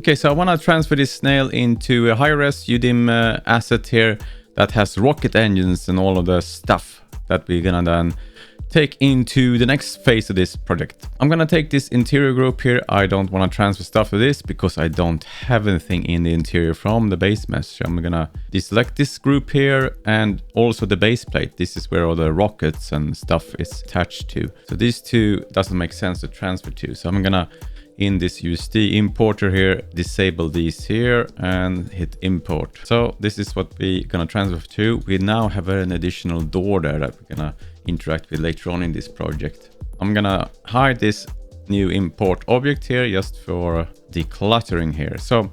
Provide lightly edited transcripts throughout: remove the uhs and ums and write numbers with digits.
Okay, so I want to transfer this snail into a high-res Udim asset here that has rocket engines and all of the stuff that we're gonna then take into the next phase of this project. I'm gonna take this interior group here. I don't want to transfer stuff to this because I don't have anything in the interior from the base mesh. I'm gonna deselect this group here and also the base plate. This is where all the rockets and stuff is attached to. So these two doesn't make sense to transfer to. So I'm gonna, in this USD importer here, disable these here and hit import. So this is what we're gonna transfer to. We now have an additional door there that we're gonna interact with later on in this project. I'm gonna hide this new import object here just for decluttering here. So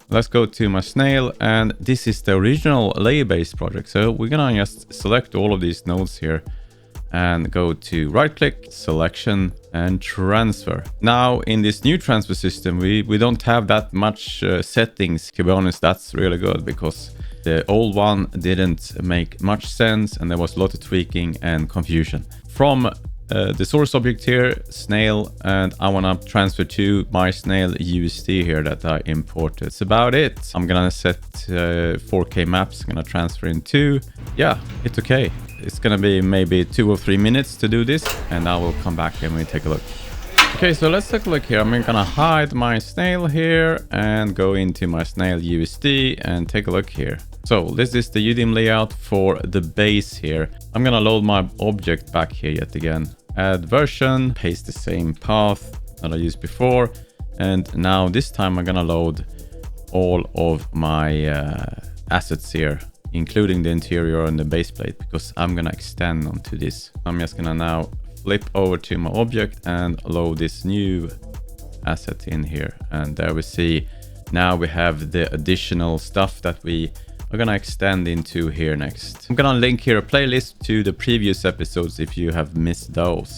let's go to my snail, and this is the original layer based project. So we're gonna just select all of these nodes here and go to right click, selection, and transfer. Now in this new transfer system, we don't have that much settings. To be honest, that's really good because the old one didn't make much sense and there was a lot of tweaking and confusion. From the source object here, snail, and I want to transfer to my snail USD here that I imported. That's about it. I'm gonna set 4K maps. I'm gonna transfer into, yeah, it's okay. It's gonna be maybe 2 or 3 minutes to do this, and I will come back and we take a look. Okay, so let's take a look here. I'm gonna hide my snail here and go into my snail USD and take a look here. So this is the Udim layout for the base here. I'm gonna load my object back here yet again. Add version, paste the same path that I used before. And now this time I'm gonna load all of my assets here, including the interior and the base plate, because I'm gonna extend onto this. I'm just gonna now flip over to my object and load this new asset in here. And there we see, now we have the additional stuff that we are gonna extend into here next. I'm gonna link here a playlist to the previous episodes if you have missed those.